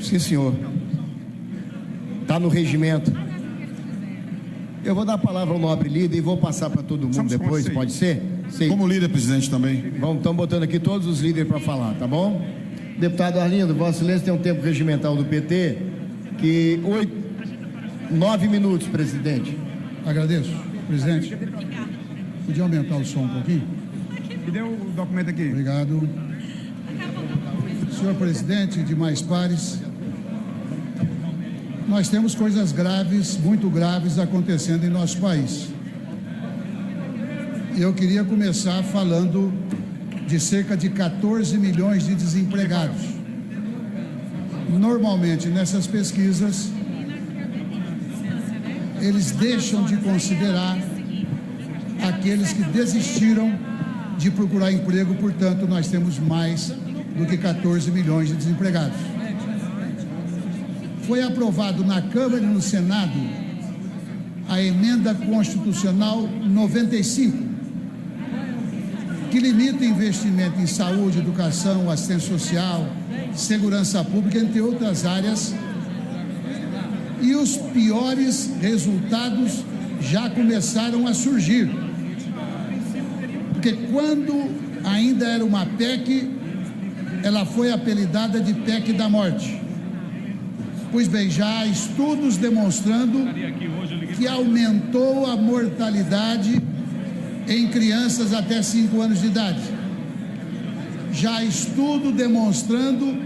Sim, senhor. Está no regimento. Eu vou dar a palavra ao nobre líder e vou passar para todo mundo depois, pode ser? Sim. Como líder, presidente, também. Vamos, estamos botando aqui todos os líderes para falar, tá bom? Deputado Arlindo, Vossa Excelência tem um tempo regimental do PT que 9 minutos, presidente. Agradeço, presidente. Podia aumentar o som um pouquinho? Me dê o documento aqui. Obrigado. Senhor presidente e demais pares, nós temos coisas graves, muito graves, acontecendo em nosso país. Eu queria começar falando de cerca de 14 milhões de desempregados. Normalmente, nessas pesquisas, eles deixam de considerar aqueles que desistiram de procurar emprego, portanto, nós temos mais do que 14 milhões de desempregados. Foi aprovado na Câmara e no Senado a emenda constitucional 95, que limita investimento em saúde, educação, assistência social, segurança pública, entre outras áreas, e os piores resultados já começaram a surgir. Porque quando ainda era uma PEC, ela foi apelidada de PEC da morte. Pois bem, já há estudos demonstrando que aumentou a mortalidade em crianças até 5 anos de idade. Já há estudo demonstrando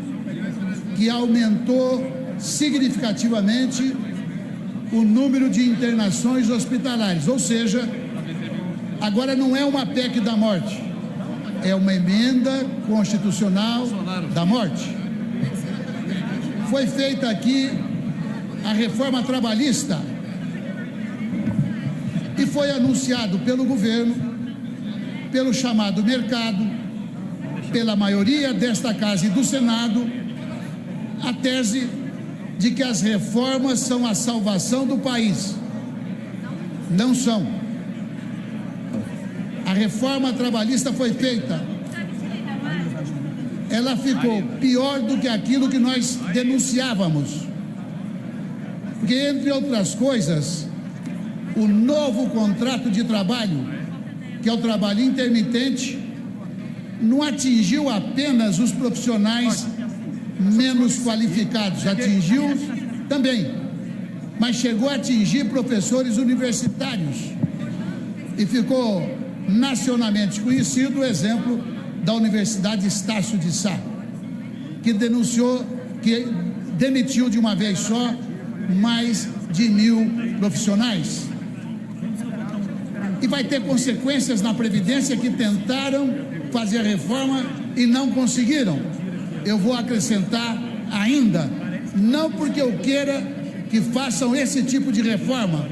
que aumentou significativamente o número de internações hospitalares. Ou seja, agora não é uma PEC da morte, é uma emenda constitucional da morte. Foi feita aqui a reforma trabalhista e foi anunciado pelo governo, pelo chamado mercado, pela maioria desta casa e do Senado, a tese de que as reformas são a salvação do país. Não são. A reforma trabalhista foi feita, ela ficou pior do que aquilo que nós denunciávamos. Porque, entre outras coisas, o novo contrato de trabalho, que é o trabalho intermitente, não atingiu apenas os profissionais menos qualificados, atingiu também, mas chegou a atingir professores universitários. E ficou nacionalmente conhecido o exemplo da Universidade Estácio de Sá, que denunciou, que demitiu de uma vez só mais de 1.000 profissionais. E vai ter consequências na Previdência que tentaram fazer a reforma e não conseguiram. Eu vou acrescentar ainda, não porque eu queira que façam esse tipo de reforma,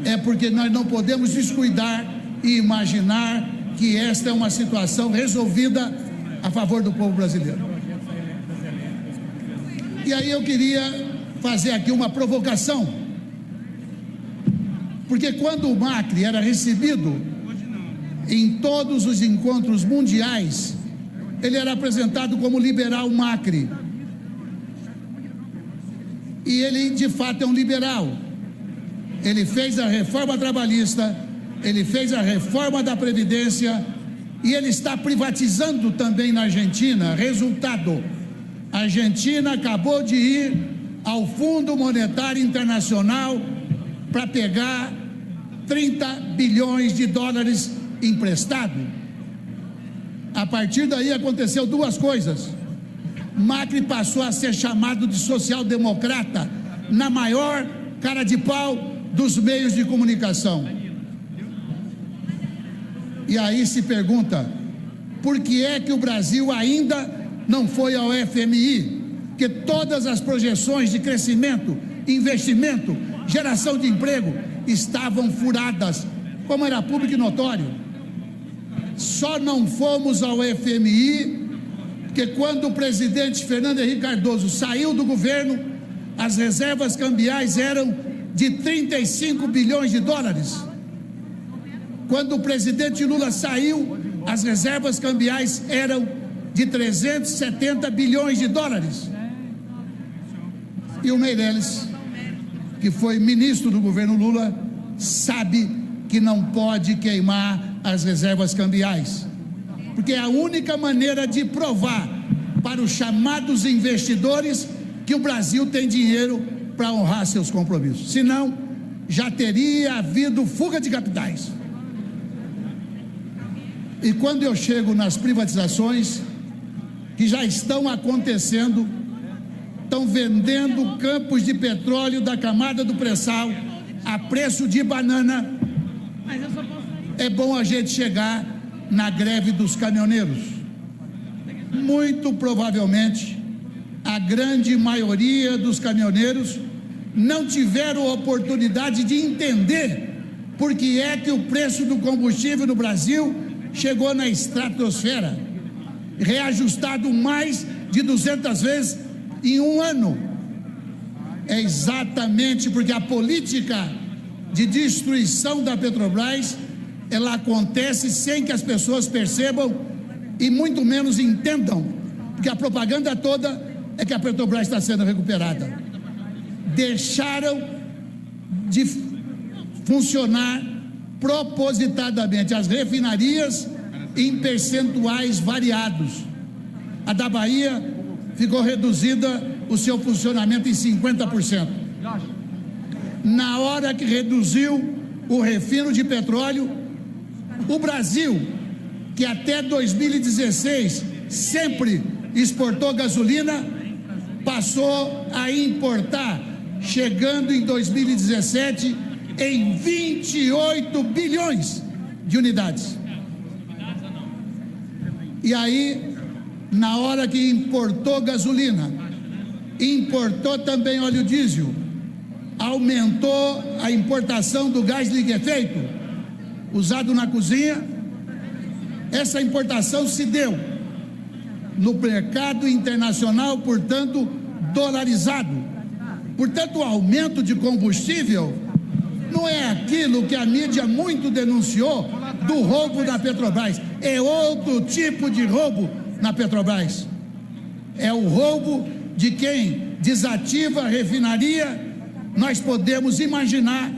é porque nós não podemos descuidar e imaginar que esta é uma situação resolvida a favor do povo brasileiro. E aí eu queria fazer aqui uma provocação, porque quando o Macri era recebido em todos os encontros mundiais, ele era apresentado como liberal Macri. E ele, de fato, é um liberal. Ele fez a reforma trabalhista, ele fez a reforma da Previdência e ele está privatizando também na Argentina. Resultado, a Argentina acabou de ir ao Fundo Monetário Internacional para pegar 30 bilhões de dólares emprestado. A partir daí aconteceu duas coisas. Macri passou a ser chamado de social-democrata na maior cara de pau dos meios de comunicação. E aí se pergunta, por que é que o Brasil ainda não foi ao FMI? Porque todas as projeções de crescimento, investimento, geração de emprego estavam furadas, como era público e notório. Só não fomos ao FMI porque quando o presidente Fernando Henrique Cardoso saiu do governo, as reservas cambiais eram de 35 bilhões de dólares. Quando o presidente Lula saiu, as reservas cambiais eram de 370 bilhões de dólares. E o Meirelles, que foi ministro do governo Lula, sabe que não pode queimar as reservas cambiais, porque é a única maneira de provar para os chamados investidores que o Brasil tem dinheiro para honrar seus compromissos. Senão, já teria havido fuga de capitais. E quando eu chego nas privatizações, que já estão acontecendo, estão vendendo campos de petróleo da camada do pré-sal a preço de banana, é bom a gente chegar na greve dos caminhoneiros. Muito provavelmente, a grande maioria dos caminhoneiros não tiveram oportunidade de entender por que é que o preço do combustível no Brasil chegou na estratosfera, reajustado mais de 200 vezes em um ano. É exatamente porque a política de destruição da Petrobras, ela acontece sem que as pessoas percebam e muito menos entendam, porque a propaganda toda é que a Petrobras está sendo recuperada. Deixaram de funcionar propositadamente as refinarias em percentuais variados. A da Bahia ficou reduzida o seu funcionamento em 50%. Na hora que reduziu o refino de petróleo, o Brasil, que até 2016 sempre exportou gasolina, passou a importar, chegando em 2017 em 28 bilhões de unidades. E aí, na hora que importou gasolina, importou também óleo diesel, aumentou a importação do gás liquefeito usado na cozinha. Essa importação se deu no mercado internacional, portanto, dolarizado. Portanto, o aumento de combustível não é aquilo que a mídia muito denunciou do roubo da Petrobras, é outro tipo de roubo na Petrobras. É o roubo de quem desativa a refinaria. Nós podemos imaginar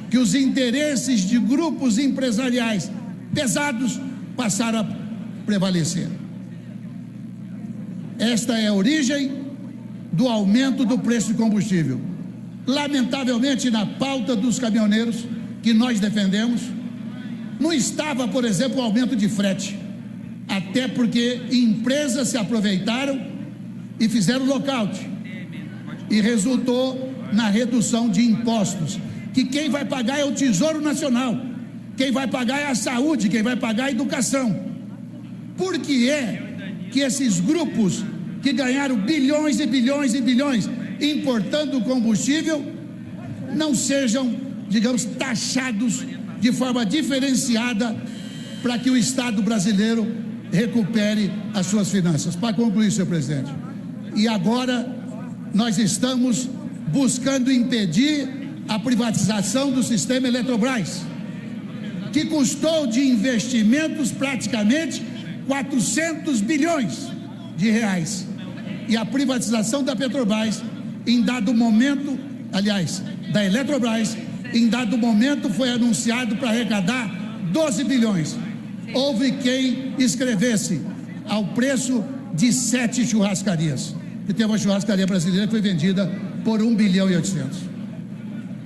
que os interesses de grupos empresariais pesados passaram a prevalecer. Esta é a origem do aumento do preço de combustível. Lamentavelmente, na pauta dos caminhoneiros, que nós defendemos, não estava, por exemplo, o aumento de frete, até porque empresas se aproveitaram e fizeram lockout, e resultou na redução de impostos, que quem vai pagar é o Tesouro Nacional, quem vai pagar é a saúde, quem vai pagar é a educação. Por que é que esses grupos que ganharam bilhões e bilhões e bilhões importando combustível não sejam, digamos, taxados de forma diferenciada para que o Estado brasileiro recupere as suas finanças? Para concluir, senhor presidente, e agora nós estamos buscando impedir a privatização do sistema Eletrobras, que custou de investimentos praticamente 400 bilhões de reais, e a privatização da Petrobras, em dado momento, aliás, da Eletrobras, em dado momento foi anunciado para arrecadar 12 bilhões. Houve quem escrevesse ao preço de 7 churrascarias, e tem uma churrascaria brasileira que foi vendida por 1 bilhão e 800.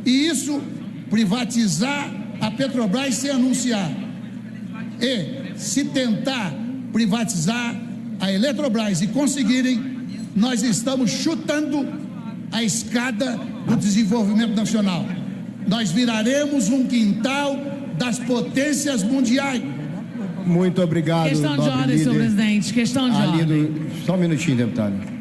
E isso, privatizar a Petrobras sem anunciar, e se tentar privatizar a Eletrobras e conseguirem, nós estamos chutando a escada do desenvolvimento nacional. Nós viraremos um quintal das potências mundiais. Muito obrigado. Questão de ordem, senhor presidente. Questão de ordem. Só um minutinho, deputado.